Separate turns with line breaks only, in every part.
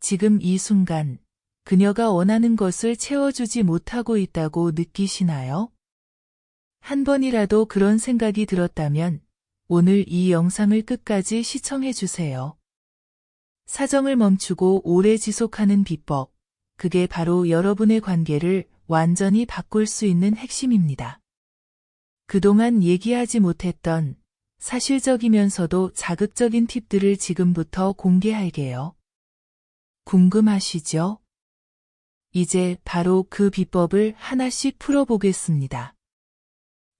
지금 이 순간 그녀가 원하는 것을 채워주지 못하고 있다고 느끼시나요? 한 번이라도 그런 생각이 들었다면 오늘 이 영상을 끝까지 시청해 주세요. 사정을 멈추고 오래 지속하는 비법, 그게 바로 여러분의 관계를 완전히 바꿀 수 있는 핵심입니다. 그동안 얘기하지 못했던 사실적이면서도 자극적인 팁들을 지금부터 공개할게요. 궁금하시죠? 이제 바로 그 비법을 하나씩 풀어보겠습니다.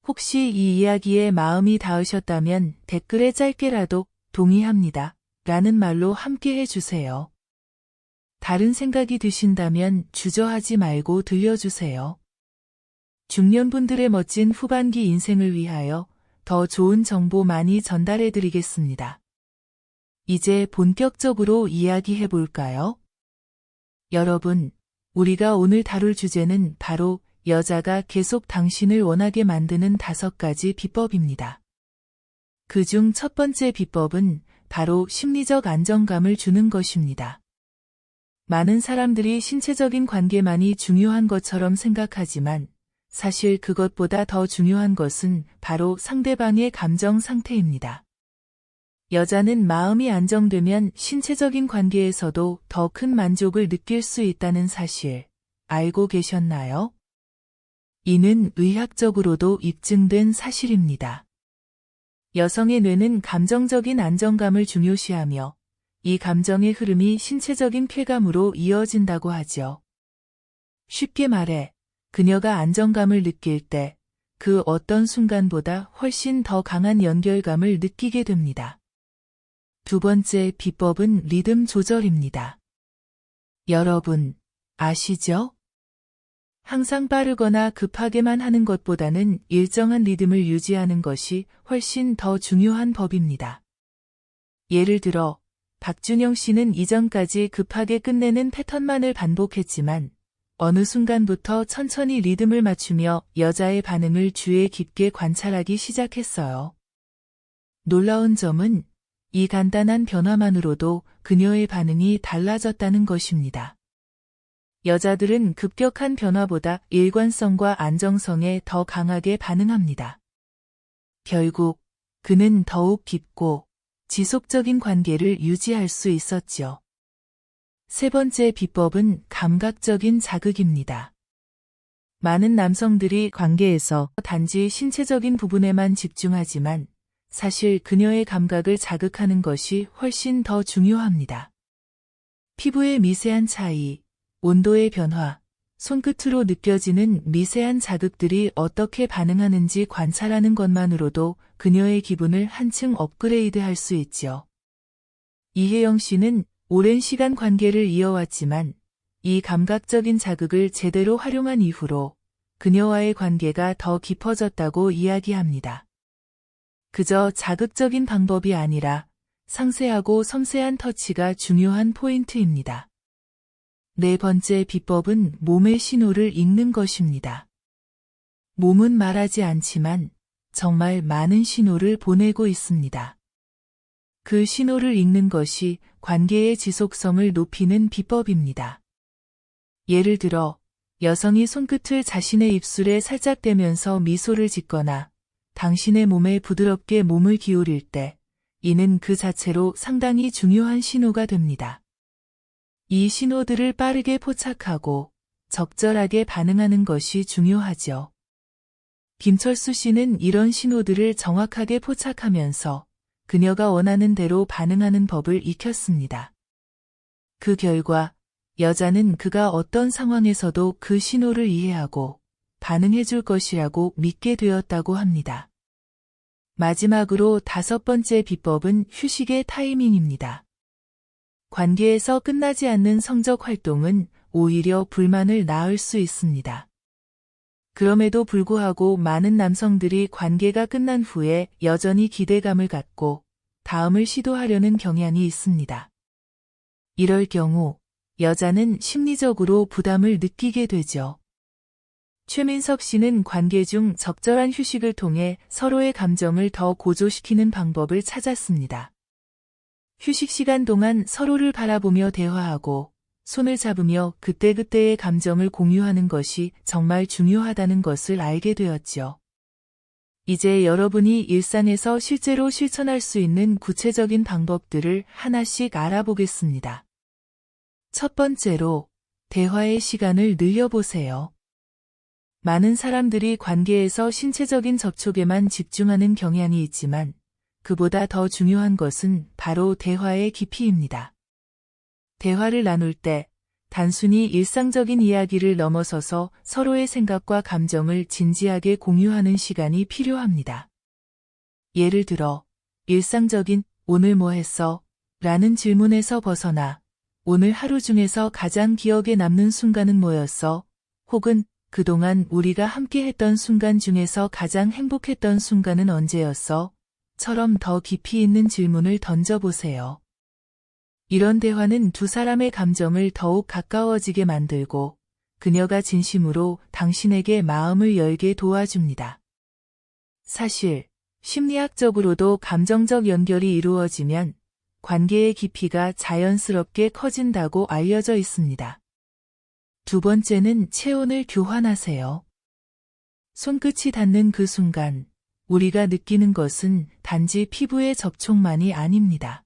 혹시 이 이야기에 마음이 닿으셨다면 댓글에 짧게라도 동의합니다 라는 말로 함께 해주세요. 다른 생각이 드신다면 주저하지 말고 들려주세요. 중년분들의 멋진 후반기 인생을 위하여 더 좋은 정보 많이 전달해드리겠습니다. 이제 본격적으로 이야기해볼까요? 여러분, 우리가 오늘 다룰 주제는 바로 여자가 계속 당신을 원하게 만드는 5가지 비법입니다. 그중 첫 번째 비법은 바로 심리적 안정감을 주는 것입니다. 많은 사람들이 신체적인 관계만이 중요한 것처럼 생각하지만 사실 그것보다 더 중요한 것은 바로 상대방의 감정 상태입니다. 여자는 마음이 안정되면 신체적인 관계에서도 더 큰 만족을 느낄 수 있다는 사실 알고 계셨나요? 이는 의학적으로도 입증된 사실입니다. 여성의 뇌는 감정적인 안정감을 중요시하며 이 감정의 흐름이 신체적인 쾌감으로 이어진다고 하죠. 쉽게 말해, 그녀가 안정감을 느낄 때 그 어떤 순간보다 훨씬 더 강한 연결감을 느끼게 됩니다. 두 번째 비법은 리듬 조절입니다. 여러분, 아시죠? 항상 빠르거나 급하게만 하는 것보다는 일정한 리듬을 유지하는 것이 훨씬 더 중요한 법입니다. 예를 들어, 박준영 씨는 이전까지 급하게 끝내는 패턴만을 반복했지만 어느 순간부터 천천히 리듬을 맞추며 여자의 반응을 주의 깊게 관찰하기 시작했어요. 놀라운 점은 이 간단한 변화만으로도 그녀의 반응이 달라졌다는 것입니다. 여자들은 급격한 변화보다 일관성과 안정성에 더 강하게 반응합니다. 결국 그는 더욱 깊고 지속적인 관계를 유지할 수 있었죠. 세 번째 비법은 감각적인 자극입니다. 많은 남성들이 관계에서 단지 신체적인 부분에만 집중하지만 사실 그녀의 감각을 자극하는 것이 훨씬 더 중요합니다. 피부의 미세한 차이, 온도의 변화, 손끝으로 느껴지는 미세한 자극들이 어떻게 반응하는지 관찰하는 것만으로도 그녀의 기분을 한층 업그레이드할 수 있죠. 이혜영 씨는 오랜 시간 관계를 이어왔지만 이 감각적인 자극을 제대로 활용한 이후로 그녀와의 관계가 더 깊어졌다고 이야기합니다. 그저 자극적인 방법이 아니라 상세하고 섬세한 터치가 중요한 포인트입니다. 네 번째 비법은 몸의 신호를 읽는 것입니다. 몸은 말하지 않지만 정말 많은 신호를 보내고 있습니다. 그 신호를 읽는 것이 관계의 지속성을 높이는 비법입니다. 예를 들어, 여성이 손끝을 자신의 입술에 살짝 대면서 미소를 짓거나 당신의 몸에 부드럽게 몸을 기울일 때, 이는 그 자체로 상당히 중요한 신호가 됩니다. 이 신호들을 빠르게 포착하고 적절하게 반응하는 것이 중요하죠. 김철수 씨는 이런 신호들을 정확하게 포착하면서 그녀가 원하는 대로 반응하는 법을 익혔습니다. 그 결과 여자는 그가 어떤 상황에서도 그 신호를 이해하고 반응해 줄 것이라고 믿게 되었다고 합니다. 마지막으로 5번째 비법은 휴식의 타이밍입니다. 관계에서 끝나지 않는 성적 활동은 오히려 불만을 낳을 수 있습니다. 그럼에도 불구하고 많은 남성들이 관계가 끝난 후에 여전히 기대감을 갖고 다음을 시도하려는 경향이 있습니다. 이럴 경우 여자는 심리적으로 부담을 느끼게 되죠. 최민석 씨는 관계 중 적절한 휴식을 통해 서로의 감정을 더 고조시키는 방법을 찾았습니다. 휴식 시간 동안 서로를 바라보며 대화하고 손을 잡으며 그때그때의 감정을 공유하는 것이 정말 중요하다는 것을 알게 되었지요. 이제 여러분이 일상에서 실제로 실천할 수 있는 구체적인 방법들을 하나씩 알아보겠습니다. 첫 번째로, 대화의 시간을 늘려보세요. 많은 사람들이 관계에서 신체적인 접촉에만 집중하는 경향이 있지만, 그보다 더 중요한 것은 바로 대화의 깊이입니다. 대화를 나눌 때 단순히 일상적인 이야기를 넘어서서 서로의 생각과 감정을 진지하게 공유하는 시간이 필요합니다. 예를 들어, 일상적인 "오늘 뭐 했어? 라는 질문에서 벗어나 "오늘 하루 중에서 가장 기억에 남는 순간은 뭐였어? 혹은 그동안 우리가 함께 했던 순간 중에서 가장 행복했던 순간은 언제였어? 처럼 더 깊이 있는 질문을 던져보세요. 이런 대화는 두 사람의 감정을 더욱 가까워지게 만들고 그녀가 진심으로 당신에게 마음을 열게 도와줍니다. 사실, 심리학적으로도 감정적 연결이 이루어지면 관계의 깊이가 자연스럽게 커진다고 알려져 있습니다. 두 번째는 체온을 교환하세요. 손끝이 닿는 그 순간, 우리가 느끼는 것은 단지 피부의 접촉만이 아닙니다.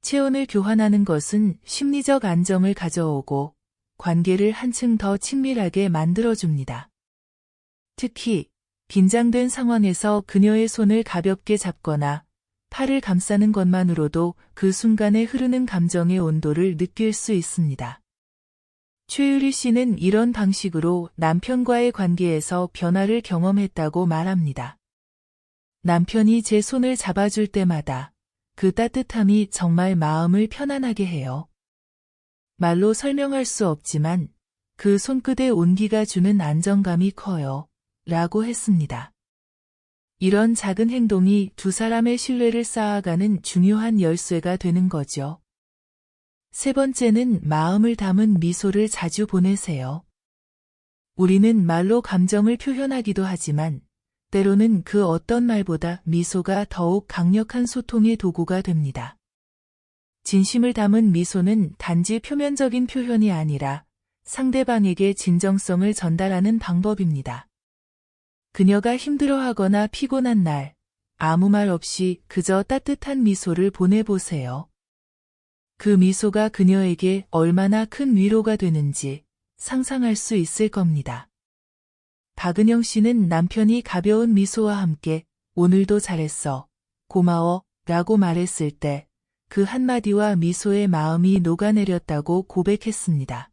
체온을 교환하는 것은 심리적 안정을 가져오고 관계를 한층 더 친밀하게 만들어줍니다. 특히 긴장된 상황에서 그녀의 손을 가볍게 잡거나 팔을 감싸는 것만으로도 그 순간에 흐르는 감정의 온도를 느낄 수 있습니다. 최유리 씨는 이런 방식으로 남편과의 관계에서 변화를 경험했다고 말합니다. 남편이 제 손을 잡아줄 때마다 그 따뜻함이 정말 마음을 편안하게 해요. 말로 설명할 수 없지만 그 손끝의 온기가 주는 안정감이 커요. 라고 했습니다. 이런 작은 행동이 두 사람의 신뢰를 쌓아가는 중요한 열쇠가 되는 거죠. 세 번째는 마음을 담은 미소를 자주 보내세요. 우리는 말로 감정을 표현하기도 하지만 때로는 그 어떤 말보다 미소가 더욱 강력한 소통의 도구가 됩니다. 진심을 담은 미소는 단지 표면적인 표현이 아니라 상대방에게 진정성을 전달하는 방법입니다. 그녀가 힘들어하거나 피곤한 날, 아무 말 없이 그저 따뜻한 미소를 보내보세요. 그 미소가 그녀에게 얼마나 큰 위로가 되는지 상상할 수 있을 겁니다. 박은영 씨는 남편이 가벼운 미소와 함께 "오늘도 잘했어. 고마워. 라고 말했을 때 그 한마디와 미소의 마음이 녹아내렸다고 고백했습니다.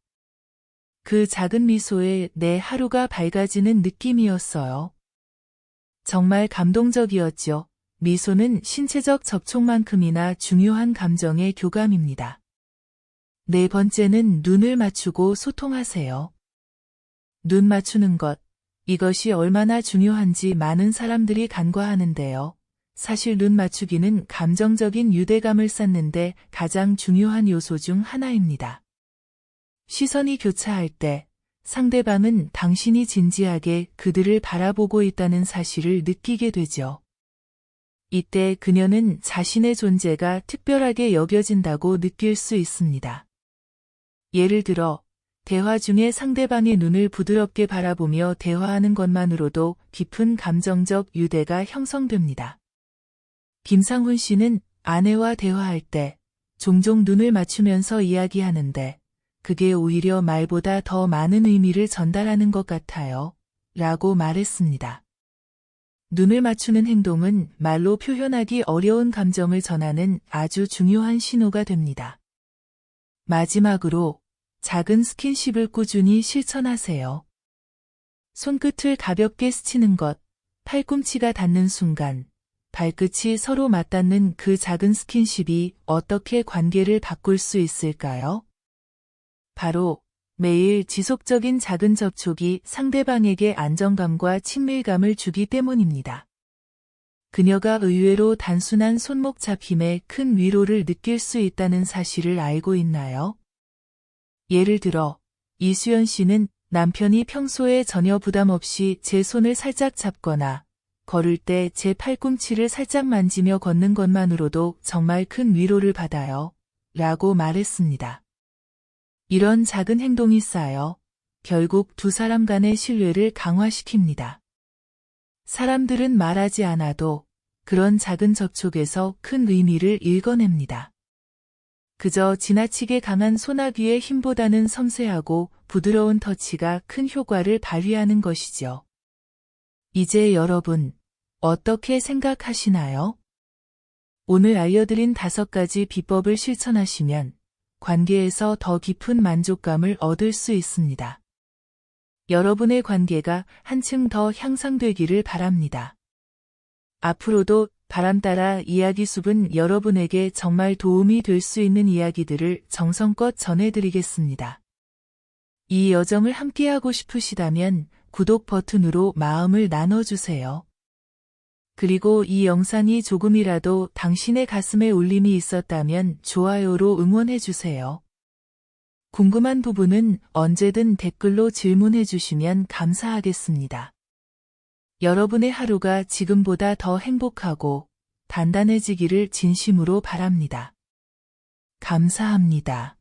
그 작은 미소에 내 하루가 밝아지는 느낌이었어요. 정말 감동적이었죠. 미소는 신체적 접촉만큼이나 중요한 감정의 교감입니다. 네 번째는 눈을 맞추고 소통하세요. 눈 맞추는 것, 이것이 얼마나 중요한지 많은 사람들이 간과하는데요. 사실 눈 맞추기는 감정적인 유대감을 쌓는데 가장 중요한 요소 중 하나입니다. 시선이 교차할 때 상대방은 당신이 진지하게 그들을 바라보고 있다는 사실을 느끼게 되죠. 이때 그녀는 자신의 존재가 특별하게 여겨진다고 느낄 수 있습니다. 예를 들어, 대화 중에 상대방의 눈을 부드럽게 바라보며 대화하는 것만으로도 깊은 감정적 유대가 형성됩니다. 김상훈 씨는 아내와 대화할 때 종종 눈을 맞추면서 이야기하는데 그게 오히려 말보다 더 많은 의미를 전달하는 것 같아요. 라고 말했습니다. 눈을 맞추는 행동은 말로 표현하기 어려운 감정을 전하는 아주 중요한 신호가 됩니다. 마지막으로 작은 스킨십을 꾸준히 실천하세요. 손끝을 가볍게 스치는 것, 팔꿈치가 닿는 순간, 발끝이 서로 맞닿는 그 작은 스킨십이 어떻게 관계를 바꿀 수 있을까요? 바로 매일 지속적인 작은 접촉이 상대방에게 안정감과 친밀감을 주기 때문입니다. 그녀가 의외로 단순한 손목 잡힘에 큰 위로를 느낄 수 있다는 사실을 알고 있나요? 예를 들어, 이수연 씨는 남편이 평소에 전혀 부담 없이 제 손을 살짝 잡거나 걸을 때 제 팔꿈치를 살짝 만지며 걷는 것만으로도 정말 큰 위로를 받아요. 라고 말했습니다. 이런 작은 행동이 쌓여 결국 두 사람 간의 신뢰를 강화시킵니다. 사람들은 말하지 않아도 그런 작은 접촉에서 큰 의미를 읽어냅니다. 그저 지나치게 강한 소나기의 힘보다는 섬세하고 부드러운 터치가 큰 효과를 발휘하는 것이죠. 이제 여러분, 어떻게 생각하시나요? 오늘 알려드린 5가지 비법을 실천하시면 관계에서 더 깊은 만족감을 얻을 수 있습니다. 여러분의 관계가 한층 더 향상되기를 바랍니다. 앞으로도 바람따라 이야기숲은 여러분에게 정말 도움이 될 수 있는 이야기들을 정성껏 전해드리겠습니다. 이 여정을 함께하고 싶으시다면 구독 버튼으로 마음을 나눠주세요. 그리고 이 영상이 조금이라도 당신의 가슴에 울림이 있었다면 좋아요로 응원해주세요. 궁금한 부분은 언제든 댓글로 질문해주시면 감사하겠습니다. 여러분의 하루가 지금보다 더 행복하고 단단해지기를 진심으로 바랍니다. 감사합니다.